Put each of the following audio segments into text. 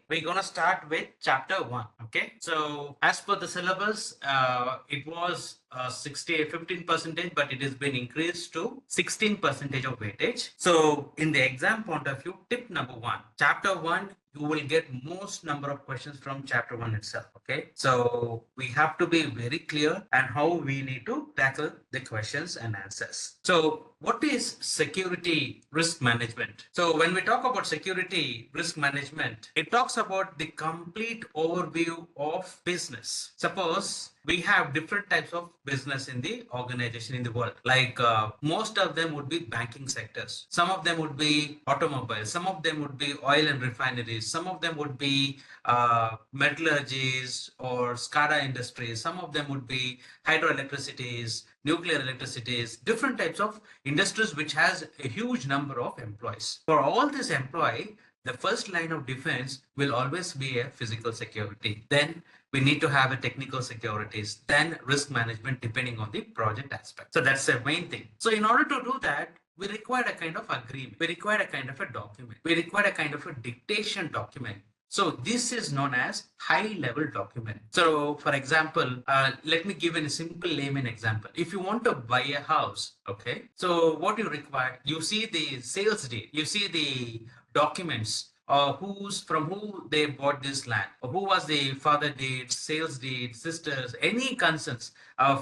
we're going to start with chapter 1. Okay. So as per the syllabus, it was 15 percentage, but it has been increased to 16 percentage of weightage. So in the exam point of view, tip number 1, chapter 1, you will get most number of questions from chapter 1 itself. Okay. So we have to be very clear and how we need to tackle the questions and answers. So what is security risk management? So when we talk about security risk management, it talks about the complete overview of business. Suppose we have different types of business in the organization in the world. Like most of them would be banking sectors. Some of them would be automobiles. Some of them would be oil and refineries. Some of them would be metallurgies or SCADA industries. Some of them would be hydroelectricities, nuclear electricities, different types of industries which has a huge number of employees. For all this employee, the first line of defense will always be a physical security. Then we need to have a technical securities, then risk management depending on the project aspect. So that's the main thing. So in order to do that, we require a kind of agreement. We require a kind of a document. We require a kind of a dictation document. So this is known as high-level document. So for example, let me give a simple layman example. If you want to buy a house, okay, so what you require, you see the sales deed, you see the documents, from who they bought this land, or who was the father deed, sales deed, sisters, any concerns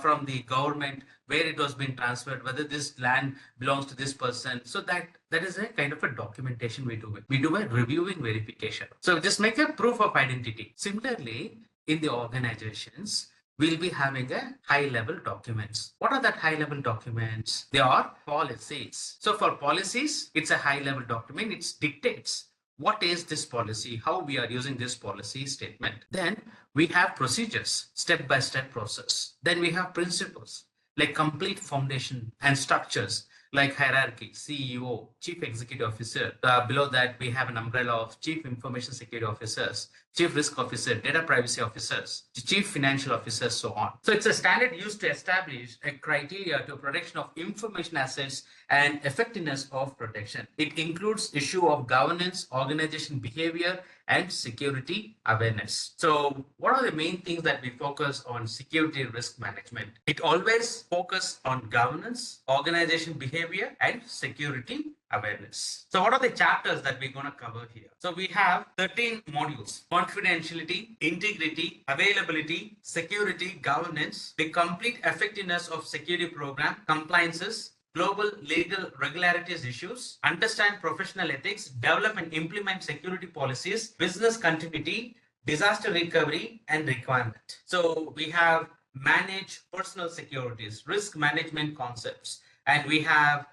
from the government, where it was being transferred, whether this land belongs to this person. So that is a kind of a documentation we do. We do a reviewing verification. So just make a proof of identity. Similarly, in the organizations, we'll be having a high-level documents. What are that high-level documents? They are policies. So for policies, it's a high-level document. It dictates what is this policy, how we are using this policy statement. Then we have procedures, step-by-step process. Then we have principles, like complete foundation and structures, like hierarchy, CEO, Chief Executive Officer. Below that, we have an umbrella of Chief Information Security Officers, Chief Risk Officer, Data Privacy Officers, Chief Financial Officers, so on. So it's a standard used to establish a criteria to protection of information assets and effectiveness of protection. It includes issue of governance, organization behavior, and security awareness. So what are the main things that we focus on security risk management? It always focuses on governance, organization behavior, and security awareness. So what are the chapters that we're going to cover here? So we have 13 modules: confidentiality, integrity, availability, security, governance, the complete effectiveness of security program, compliances, global legal regularities issues, understand professional ethics, develop and implement security policies, business continuity, disaster recovery, and requirement. So we have manage personal securities, risk management concepts, and we have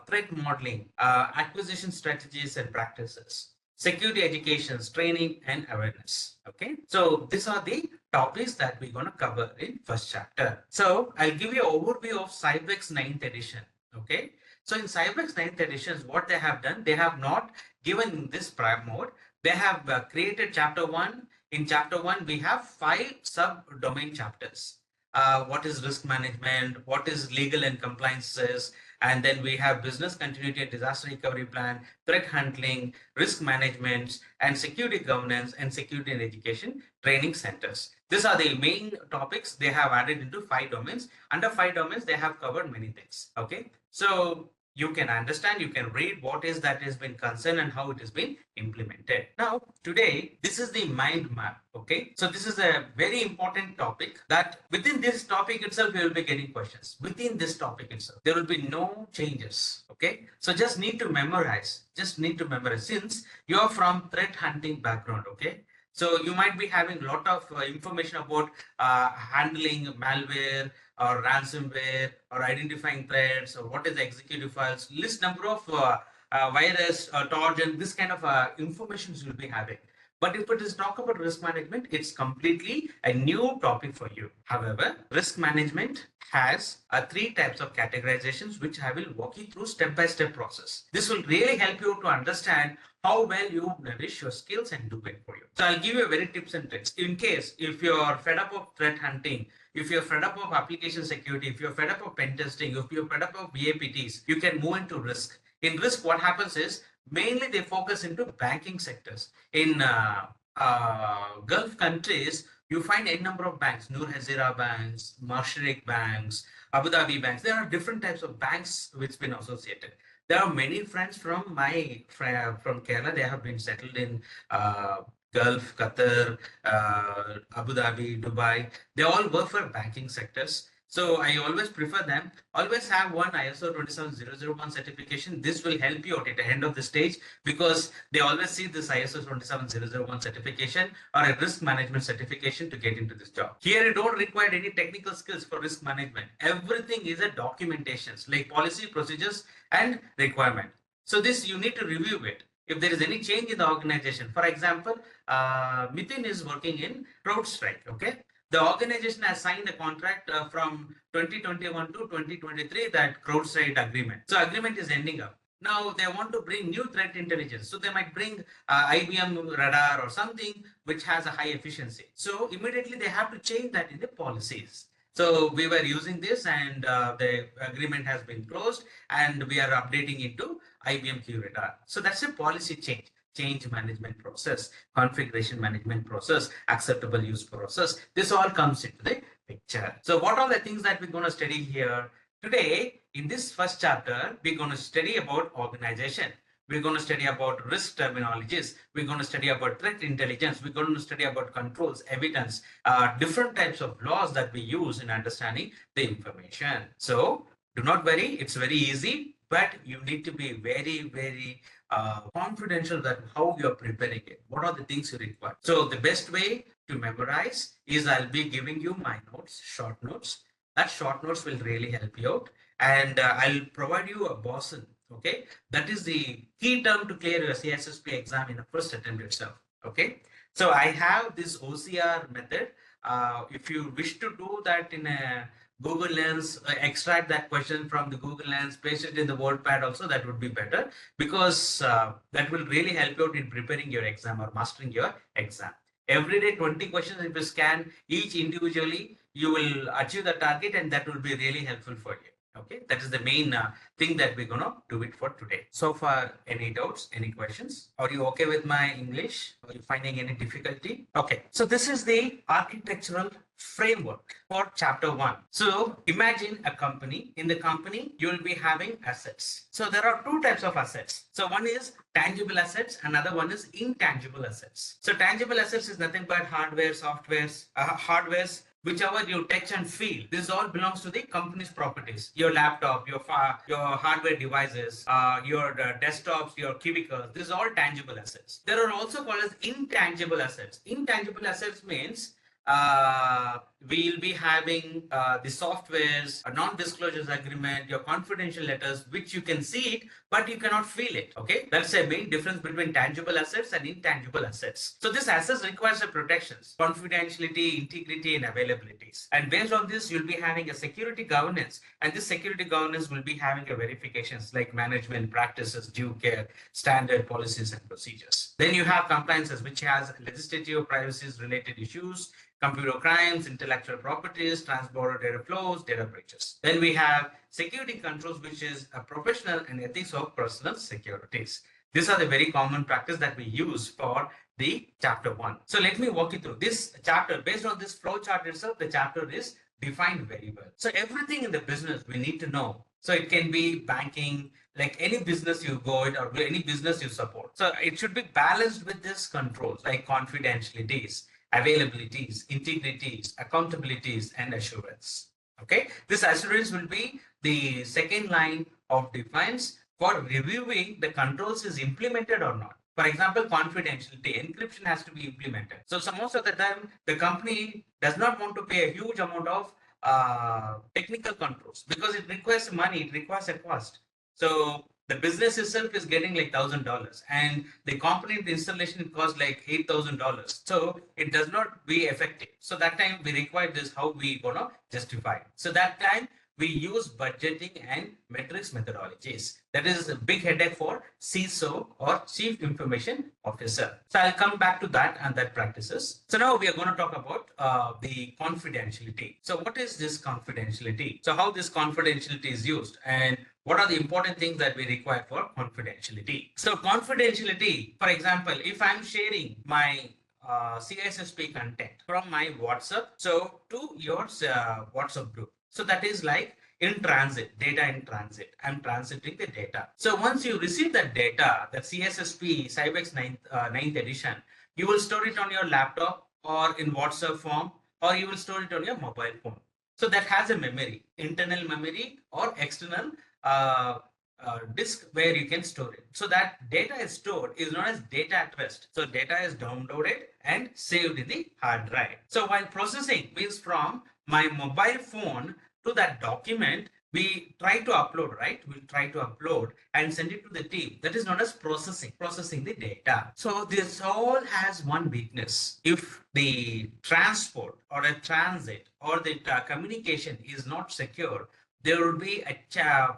threat modeling, acquisition strategies and practices, security educations, training, and awareness. Okay, so these are the topics that we're going to cover in first chapter. So I'll give you an overview of Cybex 9th edition. Okay, so in Cybex 9th editions, what they have done, they have not given this prime mode. They have created chapter 1. In chapter 1, we have 5 sub-domain chapters. What is risk management, what is legal and compliances, and then we have business continuity and disaster recovery plan, threat handling, risk management, and security governance, and security and education training centers. These are the main topics they have added into 5 domains. Under 5 domains, they have covered many things. Okay, so you can understand, you can read what is that has been concerned and how it has been implemented. Now, today, this is the mind map. Okay, so this is a very important topic that within this topic itself, you will be getting questions. Within this topic itself, there will be no changes. Okay, so just need to memorize, since you are from threat hunting background. Okay, so you might be having a lot of information about handling malware or ransomware or identifying threats or what is the executive files, list number of virus, Trojan, this kind of information you will be having. But if it is talk about risk management, it's completely a new topic for you. However, risk management has 3 types of categorizations, which I will walk you through step-by-step process. This will really help you to understand how well you nourish your skills and do it for you. So I'll give you a very tips and tricks. In case if you're fed up of threat hunting, if you're fed up of application security, if you're fed up of pen testing, if you're fed up of BAPTs, you can move into risk. In risk, what happens is mainly they focus into banking sectors. In Gulf countries, you find a number of banks, Nur Hazira banks, Mashreq banks, Abu Dhabi banks. There are different types of banks which been associated. There are many friends from from Kerala. They have been settled in Gulf, Qatar, Abu Dhabi, Dubai. They all work for banking sectors. So I always prefer them. Always have one ISO 27001 certification. This will help you out at the end of the stage because they always see this ISO 27001 certification or a risk management certification to get into this job. Here you don't require any technical skills for risk management. Everything is a documentations like policy, procedures and requirement. So this you need to review it. If there is any change in the organization, for example, Mithun is working in CrowdStrike, okay? The organization has signed a contract from 2021 to 2023, that CrowdStrike agreement. So agreement is ending up. Now they want to bring new threat intelligence. So they might bring IBM radar or something which has a high efficiency. So immediately they have to change that in the policies. So we were using this and the agreement has been closed and we are updating into IBM Q radar. So that's a policy change management process, configuration management process, acceptable use process. This all comes into the picture. So what are the things that we're going to study here? Today, in this first chapter, we're going to study about organization. We're going to study about risk terminologies. We're going to study about threat intelligence. We're going to study about controls, evidence, different types of laws that we use in understanding the information. So do not worry, it's very easy, but you need to be very confidential that how you're preparing it. What are the things you require? So the best way to memorize is I'll be giving you my notes, short notes. That short notes will really help you out. And I'll provide you a boson. Okay, that is the key term to clear your CISSP exam in the first attempt itself. Okay, so I have this OCR method. If you wish to do that in a Google Lens, extract that question from the Google Lens, paste it in the WordPad also, that would be better because that will really help you out in preparing your exam or mastering your exam. Every day 20 questions, if you scan each individually, you will achieve the target and that will be really helpful for you. Okay, that is the main thing that we're going to do it for today. So far, any doubts, any questions? Are you okay with my English? Are you finding any difficulty? Okay, so this is the architectural framework for chapter 1. So imagine a company. In the company, you will be having assets. So there are two types of assets. So one is tangible assets, another one is intangible assets. So tangible assets is nothing but hardware, softwares, hardwares, whichever you touch and feel. This all belongs to the company's properties. Your laptop, your hardware devices, your desktops, your cubicles. This is all tangible assets. There are also called as intangible assets. Intangible assets means we'll be having the softwares, a non-disclosure agreement, your confidential letters, which you can see it, but you cannot feel it. Okay, that's a main difference between tangible assets and intangible assets. So this assets requires a protections, confidentiality, integrity, and availabilities. And based on this, you'll be having a security governance, and this security governance will be having a verifications like management practices, due care, standard policies, and procedures. Then you have compliances, which has legislative privacy related issues, computer crimes, intellectual properties, trans-border data flows, data breaches. Then we have security controls, which is a professional and ethics of personal securities. These are the very common practice that we use for the chapter 1. So let me walk you through this chapter. Based on this flow chart itself, the chapter is defined very well. So everything in the business we need to know. So it can be banking, like any business you go in or any business you support. So it should be balanced with this controls like confidentialities, availabilities, integrities, accountabilities, and assurance. Okay, this assurance will be the second line of defense for reviewing the controls is implemented or not. For example, confidentiality, encryption has to be implemented. So most of the time, the company does not want to pay a huge amount of technical controls because it requires money, it requires a cost. So the business itself is getting like $1,000 and the component installation costs like $8,000. So it does not be effective. So that time we require this, how we gonna justify. So that time we use budgeting and metrics methodologies. That is a big headache for CISO or Chief Information Officer. So I'll come back to that and that practices. So now we are going to talk about the confidentiality. So what is this confidentiality? So how this confidentiality is used and what are the important things that we require for confidentiality? So confidentiality, for example, if I'm sharing my CSSP content from my WhatsApp so to your WhatsApp group. So that is like in transit, data in transit. I'm transiting the data. So once you receive that data, that CSSP Cybex 9th edition, you will store it on your laptop or in WhatsApp form, or you will store it on your mobile phone. So that has a memory, internal memory or external disk where you can store it. So that data is stored is known as data at rest. So data is downloaded and saved in the hard drive. So while processing means from my mobile phone to that document, we try to upload, right? We'll try to upload and send it to the team. That is known as processing the data. So this all has one weakness. If the transport or a transit or the communication is not secure, there will be a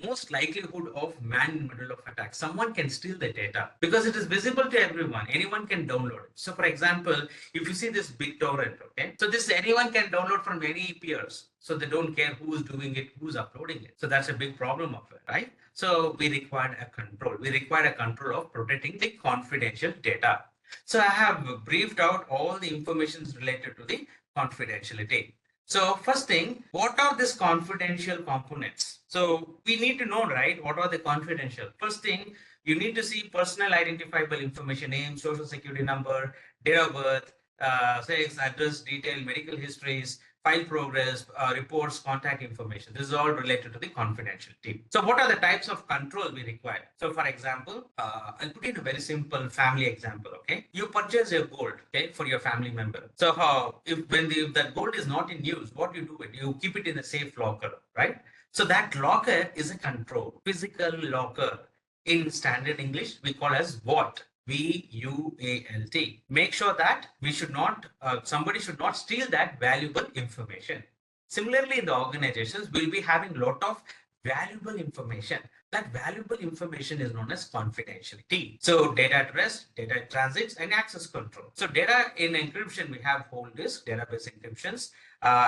most likelihood of man in middle of attack. Someone can steal the data because it is visible to everyone. Anyone can download it. So for example, if you see this big torrent, okay, so this anyone can download from any peers. So they don't care who's doing it, who's uploading it. So that's a big problem of it, right? So we require a control. We require a control of protecting the confidential data. So I have briefed out all the information related to the confidentiality. So first thing, what are these confidential components? So we need to know, right? What are the confidential? First thing, you need to see personal identifiable information, name, social security number, date of birth, sex, address, detail, medical histories, file progress, reports, contact information. This is all related to the confidentiality. So what are the types of control we require? So for example, I'll put in a very simple family example, okay? You purchase your gold, okay, for your family member. So how, if that gold is not in use, what you do it? You keep it in a safe locker, right? So that locker is a control, physical locker. In standard English, we call as vault. VUALT. Make sure that we should not, somebody should not steal that valuable information. Similarly, in the organizations, we'll be having a lot of valuable information. That valuable information is known as confidentiality. So data at rest, data transits, and access control. So data in encryption, we have whole disk, database encryptions.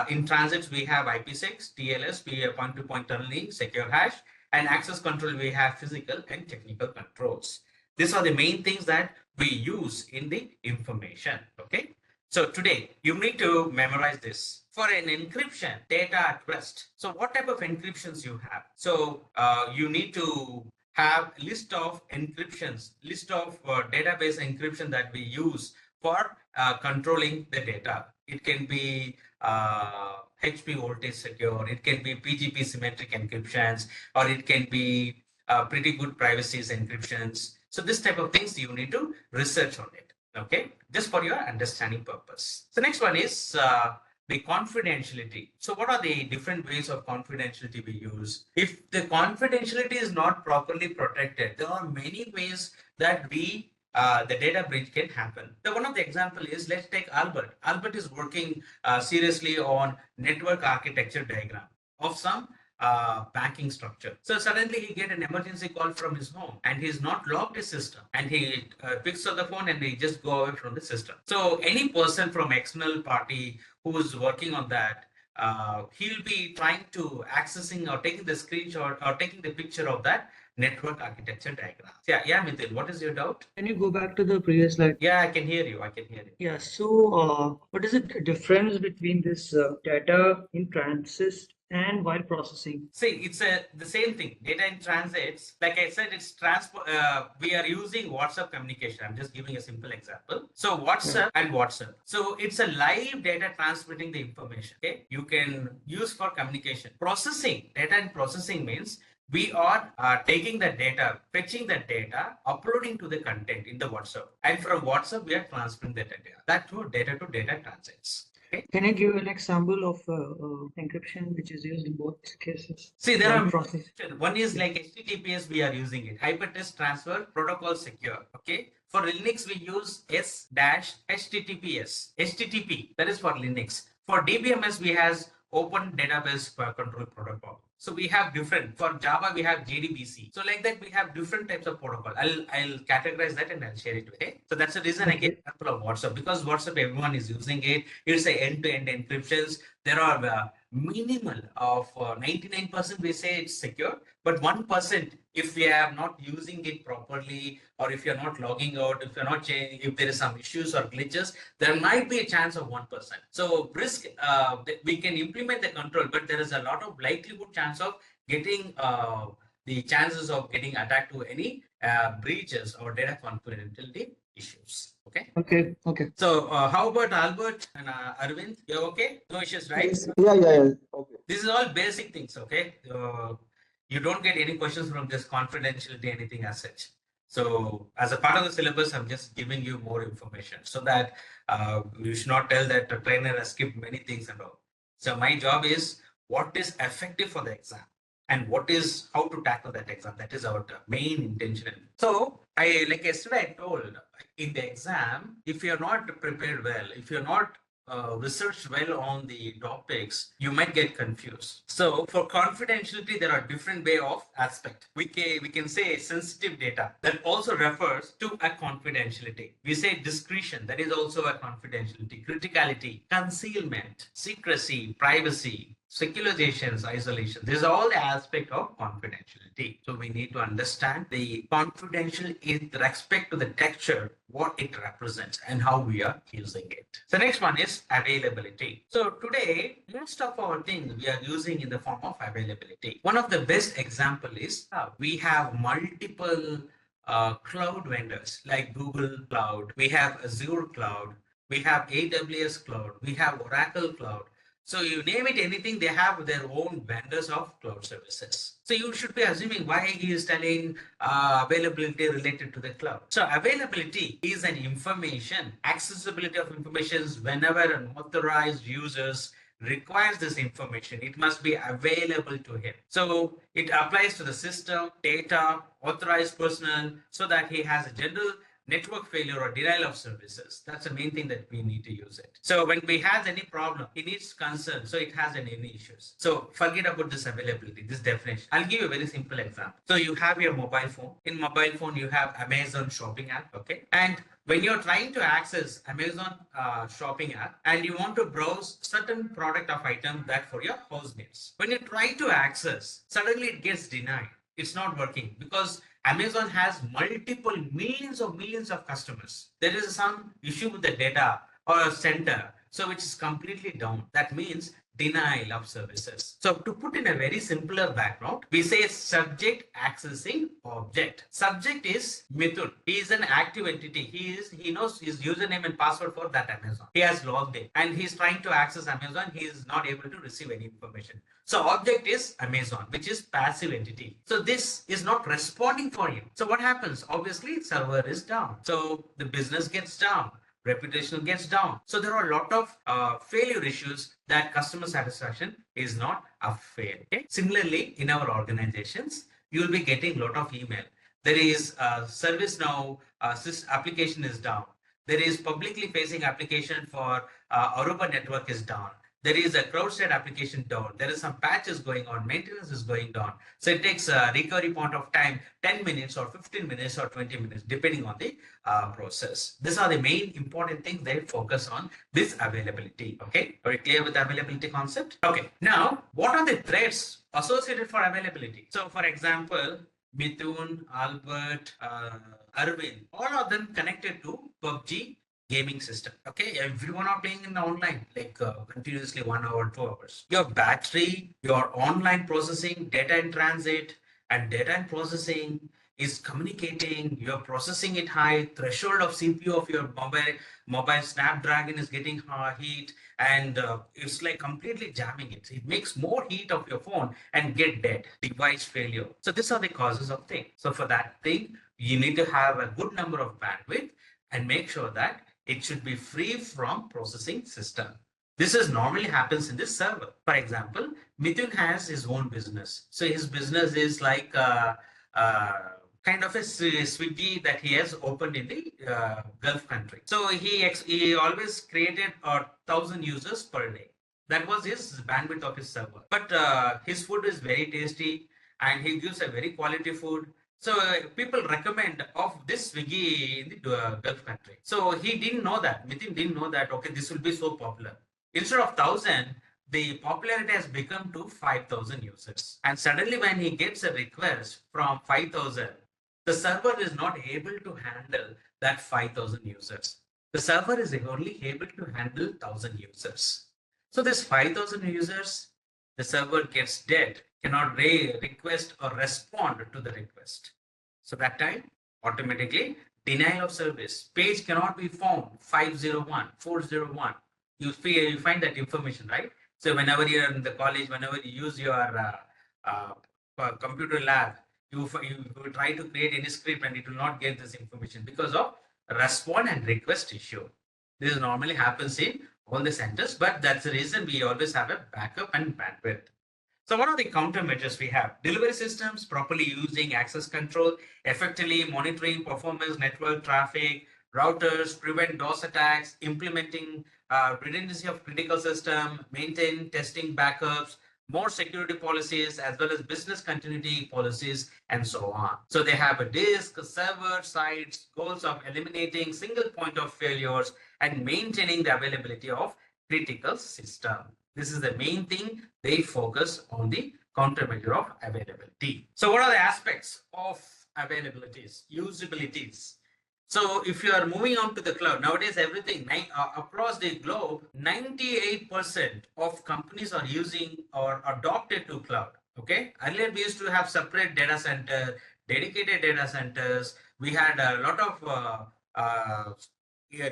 In transits, we have IPsec, TLS, point-to-point tunneling, secure hash, and access control, we have physical and technical controls. These are the main things that we use in the information, okay? So today, you need to memorize this. For an encryption, data at rest. So what type of encryptions you have? So you need to have list of encryptions, list of database encryption that we use for controlling the data. It can be HP voltage secure, it can be PGP symmetric encryptions, or it can be pretty good privacy encryptions. So this type of things you need to research on it, okay? Just for your understanding purpose. So next one is the confidentiality. So what are the different ways of confidentiality we use? If the confidentiality is not properly protected, there are many ways that the data breach can happen. So one of the example is, let's take Albert. Albert is working seriously on network architecture diagram of some banking structure. So suddenly he get an emergency call from his home and he's not logged his system, and he picks up the phone and he just go away from the system. So any person from external party who is working on that, he'll be trying to accessing or taking the screenshot or taking the picture of that network architecture diagram. Yeah, Mithil, what is your doubt? Can you go back to the previous slide? Yeah, I can hear you. I can hear you. Yeah, so what is the difference between this data in transit and while processing? See, it's the same thing. Data in transits, like I said, it's transport. We are using WhatsApp communication. I'm just giving a simple example. So WhatsApp and WhatsApp. So it's a live data transmitting the information. Okay, you can use for communication. Processing, data in processing means we are taking the data, fetching the data, uploading to the content in the WhatsApp, and from WhatsApp we are transferring the data. That to data transits. Okay. Can you give an example of encryption which is used in both cases? See, there are process. One is like HTTPS, we are using it. Hypertext Transfer Protocol Secure. Okay. For Linux, we use S-HTTPS. HTTP, that is for Linux. For DBMS, we has Open Database Control Protocol. So we have different. For Java, we have JDBC. So like that, we have different types of protocol. I'll categorize that and I'll share it. Okay. So that's the reason I get example of WhatsApp, because WhatsApp everyone is using it. It's a end-to-end encryptions. There are minimal of 99% we say it's secure, but 1% if we are not using it properly, or if you're not logging out, if you're not changing, if there is some issues or glitches, there might be a chance of 1%. So risk, we can implement the control, but there is a lot of likelihood chance of getting the chances of getting attacked to any breaches or data confidentiality issues. Okay. Okay. Okay. So how about Albert and Arvind? You're okay? No issues, right? Yes. Yeah. Yeah. Yeah. Okay. This is all basic things, okay? You don't get any questions from this confidentiality, anything as such. So as a part of the syllabus, I'm just giving you more information so that you should not tell that the trainer has skipped many things and all. So my job is what is effective for the exam and what is how to tackle that exam. That is our main intention. So I, like yesterday I told, in the exam, if you're not prepared well, if you're not research well on the topics, you might get confused. So for confidentiality, there are different way of aspect. We can say sensitive data, that also refers to a confidentiality. We say discretion, that is also a confidentiality. Criticality, concealment, secrecy, privacy, securitizations, isolation. This is all the aspect of confidentiality. So we need to understand the confidential in respect to the texture, what it represents and how we are using it. The next one is availability. So today, most of our things we are using in the form of availability. One of the best example is we have multiple cloud vendors like Google Cloud, we have Azure Cloud, we have AWS Cloud, we have Oracle Cloud. So you name it anything, they have their own vendors of cloud services. So you should be assuming why he is telling availability related to the cloud. So availability is an information, accessibility of information whenever an authorized users requires this information, it must be available to him. So it applies to the system, data, authorized personnel, so that he has a general network failure or denial of services. That's the main thing that we need to use it. So when we has any problem, it needs concern, so it has any issues. So forget about this availability, this definition. I'll give you a very simple example. So you have your mobile phone. In mobile phone, you have Amazon shopping app, okay? And when you're trying to access Amazon shopping app and you want to browse certain product of item that for your house needs, when you try to access, suddenly it gets denied. It's not working because Amazon has multiple millions of customers. There is some issue with the data or center, so which is completely down. That means denial of services. So to put in a very simpler background, we say subject accessing object. Subject is Mithun. He is an active entity. He knows his username and password for that Amazon. He has logged in and he's trying to access Amazon. He is not able to receive any information. So object is Amazon, which is passive entity. So this is not responding for him. So what happens? Obviously, server is down. So the business gets down. Reputation gets down. So there are a lot of failure issues that customer satisfaction is not a fail. Okay? Similarly, in our organizations, you will be getting a lot of email. There is service now, application is down. There is publicly facing application for Aruba network is down. There is a crowd-side application down. There is some patches going on. Maintenance is going down. So it takes a recovery point of time, 10 minutes or 15 minutes or 20 minutes, depending on the process. These are the main important things they focus on, this availability. Okay, are you clear with the availability concept? Okay, now what are the threats associated for availability? So for example, Mithun, Albert, Arvind, all of them connected to PUBG gaming system. Okay, everyone are playing in the online like continuously 1 hour, 2 hours. Your battery, your online processing, data in transit, and data in processing is communicating. You're processing it high. Threshold of CPU of your mobile Snapdragon is getting heat, and it's like completely jamming it. It makes more heat of your phone and get dead. Device failure. So these are the causes of thing. So for that thing, you need to have a good number of bandwidth and make sure that it should be free from processing system. This is normally happens in this server. For example, Mithun has his own business. So his business is like kind of a Swiggy that he has opened in the Gulf country. So he always created 1,000 users per day. That was his bandwidth of his server. But his food is very tasty and he gives a very quality food. So people recommend of this Swiggy in the Gulf country. So he didn't know that. Mithun didn't know that, okay, this will be so popular. Instead of 1,000, the popularity has become to 5,000 users. And suddenly when he gets a request from 5,000, the server is not able to handle that 5,000 users. The server is only able to handle 1,000 users. So this 5,000 users, the server gets dead, cannot request or respond to the request. So that time, automatically, denial of service. Page cannot be found, 501, 401. You find that information, right? So whenever you're in the college, whenever you use your computer lab, you try to create any script and it will not get this information because of respond and request issue. This normally happens in all the centers, but that's the reason we always have a backup and bandwidth. So what are the countermeasures we have? Delivery systems properly using access control, effectively monitoring performance, network traffic, routers, prevent DOS attacks, implementing redundancy of critical system, maintain testing backups, more security policies, as well as business continuity policies, and so on. So they have a disk, server, sites, goals of eliminating single point of failures and maintaining the availability of critical system. This is the main thing they focus on, the countermeasure of availability. So what are the aspects of availabilities, usabilities? So if you are moving on to the cloud, nowadays everything across the globe, 98% of companies are using or adopted to cloud. Okay. Earlier we used to have separate data center, dedicated data centers. We had a lot of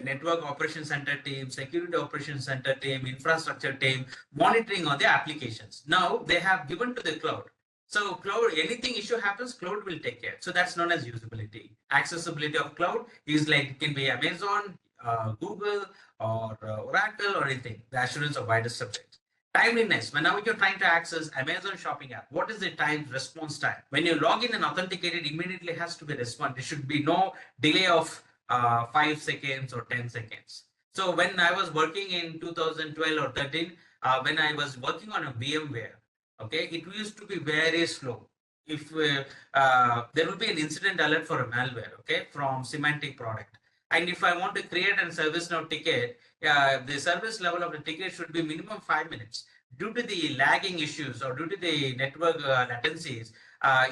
network operation center team, security operation center team, infrastructure team, monitoring on the applications. Now they have given to the cloud. So cloud, anything issue happens, cloud will take care. So that's known as usability. Accessibility of cloud is like, it can be Amazon, Google, or Oracle, or anything. The assurance of wider subject. Timeliness. Whenever you're trying to access Amazon shopping app, what is the time response time? When you log in and authenticate, it immediately has to be respond. There should be no delay of 5 seconds or 10 seconds. So when I was working in 2012 or 13, when I was working on a VMware, okay, it used to be very slow. If there will be an incident alert for a malware, okay, from semantic product, and if I want to create a service now ticket, the service level of the ticket should be minimum 5 minutes. Due to the lagging issues or due to the network latencies,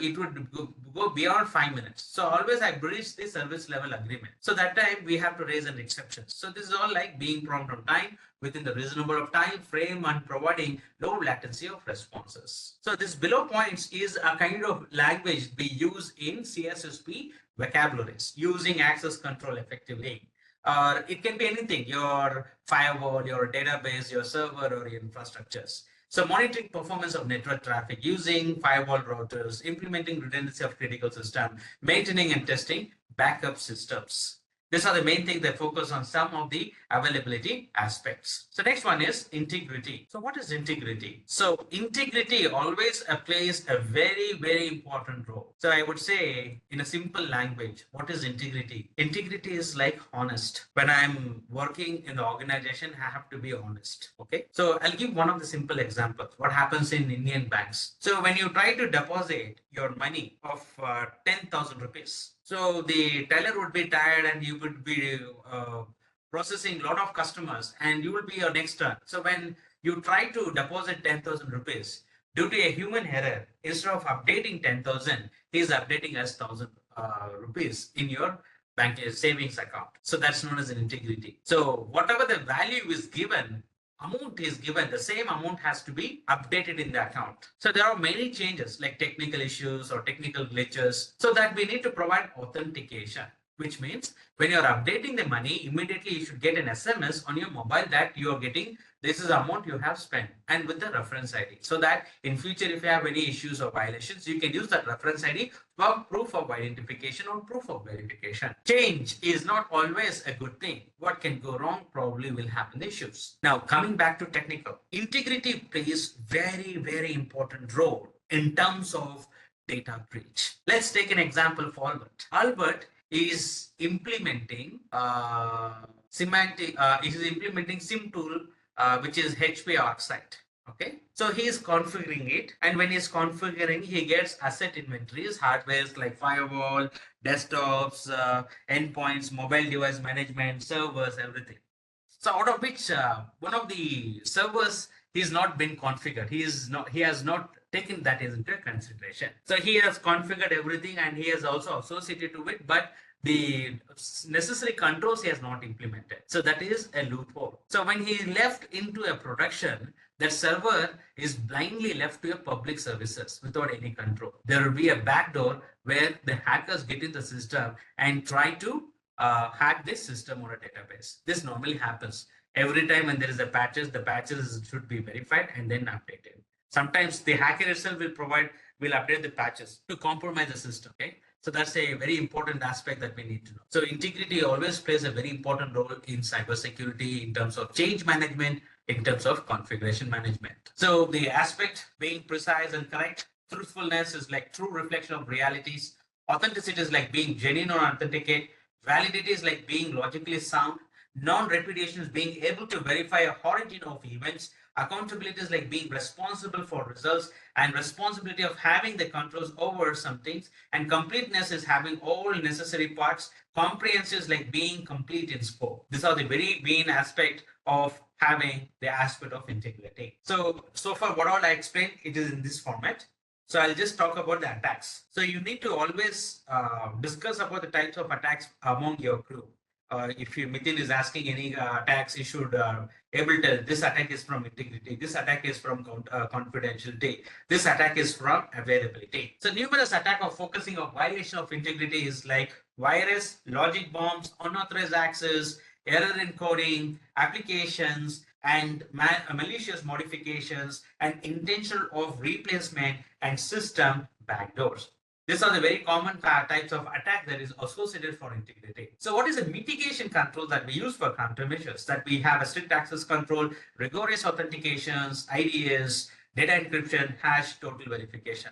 it would go beyond 5 minutes. So always I breach the service level agreement. So that time we have to raise an exception. So this is all like being prompt on time within the reasonable of time frame and providing low latency of responses. So this below points is a kind of language we use in CSSP vocabularies using access control effectively. Or it can be anything, your firewall, your database, your server, or your infrastructures. So monitoring performance of network traffic using firewall routers, implementing redundancy of critical system, maintaining and testing backup systems. These are the main things that focus on some of the availability aspects. So next one is integrity. So what is integrity? So integrity always plays a very, very important role. So I would say in a simple language, what is integrity? Integrity is like honest. When I'm working in the organization, I have to be honest. Okay. So I'll give one of the simple examples. What happens in Indian banks? So when you try to deposit your money of 10,000 rupees, so the teller would be tired and you would be processing a lot of customers and you will be your next turn. So when you try to deposit 10,000 rupees, due to a human error, instead of updating 10,000, he is updating as 1,000 rupees in your bank savings account. So that's known as an integrity. So whatever the value is given, amount is given, the same amount has to be updated in the account. So there are many changes like technical issues or technical glitches, so that we need to provide authentication, which means when you're updating the money, immediately you should get an SMS on your mobile that you are getting, this is the amount you have spent, and with the reference ID, so that in future if you have any issues or violations, you can use that reference ID for proof of identification or proof of verification. Change is not always a good thing. What can go wrong probably will happen issues. Now coming back to technical, integrity plays very, very important role in terms of data breach. Let's take an example for Albert. Albert is implementing SIM tool, which is HP ArcSight. Okay, so he is configuring it, and when he's configuring, he gets asset inventories, hardwares like firewall, desktops, endpoints, mobile device management, servers, everything. So out of which one of the servers he's not been configured. He has not taken that into consideration. So he has configured everything and he has also associated to it, but the necessary controls he has not implemented. So that is a loophole. So when he left into a production, that server is blindly left to a public services without any control. There will be a backdoor where the hackers get in the system and try to hack this system or a database. This normally happens. Every time when there is a patches, the patches should be verified and then updated. Sometimes the hacker itself will update the patches to compromise the system. Okay. So that's a very important aspect that we need to know. So integrity always plays a very important role in cybersecurity in terms of change management, in terms of configuration management. So the aspect being precise and correct, truthfulness is like true reflection of realities. Authenticity is like being genuine or authenticate. Validity is like being logically sound. Non-repudiation is being able to verify a origin of events. Accountability is like being responsible for results and responsibility of having the controls over some things. And completeness is having all necessary parts. Comprehensive is like being complete in scope. These are the very main aspect of having the aspect of integrity. So far what all I explained, it is in this format. So I'll just talk about the attacks. So you need to always discuss about the types of attacks among your crew. If Mithil is asking any attacks, you should able to tell this attack is from integrity, this attack is from confidentiality, this attack is from availability. So numerous attack of focusing on violation of integrity is like virus, logic bombs, unauthorized access, error encoding, applications, and malicious modifications, and intentional of replacement and system backdoors. These are the very common types of attack that is associated for integrity. So what is the mitigation control that we use for countermeasures? That we have a strict access control, rigorous authentications, IDS, data encryption, hash total verification.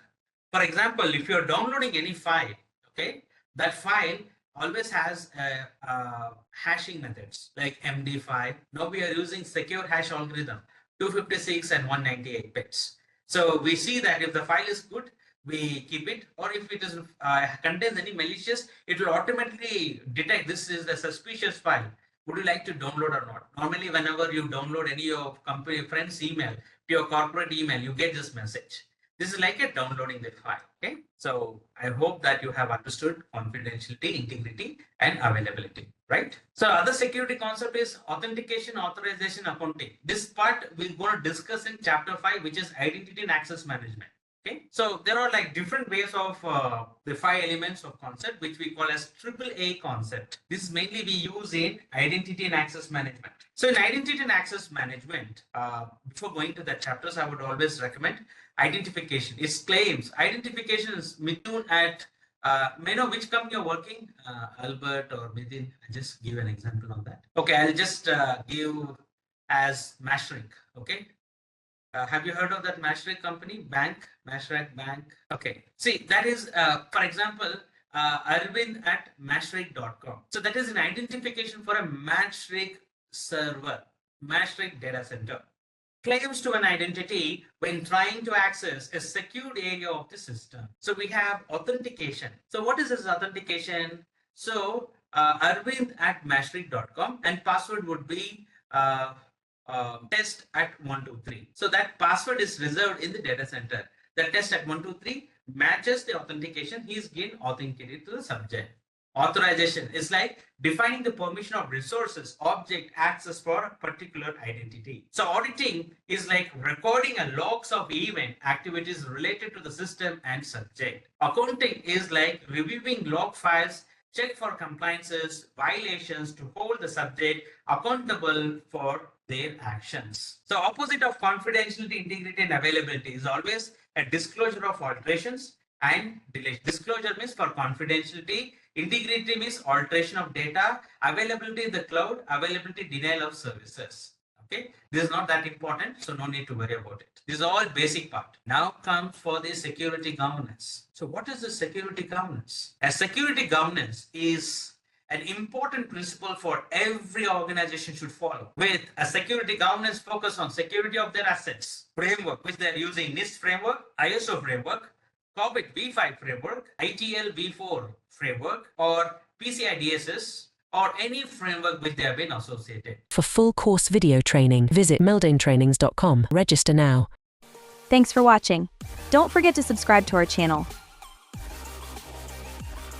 For example, if you're downloading any file, okay, that file always has hashing methods like MD5. Now we are using secure hash algorithm, 256 and 198 bits. So we see that if the file is good, we keep it, or if it is contains any malicious, it will automatically detect this is a suspicious file. Would you like to download or not? Normally, whenever you download any of company friend's email to your corporate email, you get this message. This is like a downloading the file. Okay, so I hope that you have understood confidentiality, integrity, and availability. Right. So other security concept is authentication, authorization, accounting. This part we're going to discuss in chapter 5, which is identity and access management. Okay, so there are like different ways of the 5 elements of concept, which we call as AAA concept. This is mainly we use in identity and access management. So in identity and access management, before going to the chapters, I would always recommend identification. It's claims. Identification is Mithun at, may I know which company you're working, Albert or Mithun? I'll just give an example on that. Okay, I'll just give as Mashrink. Okay. Have you heard of that Mashreq company? Mashreq Bank. Okay. See, that is, for example, Arvind at mashreq.com. So that is an identification for a Mashreq server, Mashreq data center. Claims to an identity when trying to access a secured area of the system. So we have authentication. So what is this authentication? So Arvind at mashreq.com, and password would be test at 123. So that password is reserved in the data center. The test at 123 matches the authentication. He is again authenticated to the subject. Authorization is like defining the permission of resources, object, access for a particular identity. So auditing is like recording a logs of event activities related to the system and subject. Accounting is like reviewing log files, check for compliances, violations to hold the subject accountable for their actions. So opposite of confidentiality, integrity, and availability is always a disclosure of alterations and deletion. Disclosure means for confidentiality, integrity means alteration of data, availability in the cloud, availability denial of services. Okay, this is not that important, so no need to worry about it. This is all basic part. Now comes for the security governance. So what is the security governance? A security governance is an important principle for every organization should follow, with a security governance focus on security of their assets, framework which they are using NIST framework, ISO framework, COVID V5 framework, ITL V4 framework, or PCI DSS, or any framework which they have been associated. For full course video training, visit MildainTrainings.com. Register now. Thanks for watching. Don't forget to subscribe to our channel.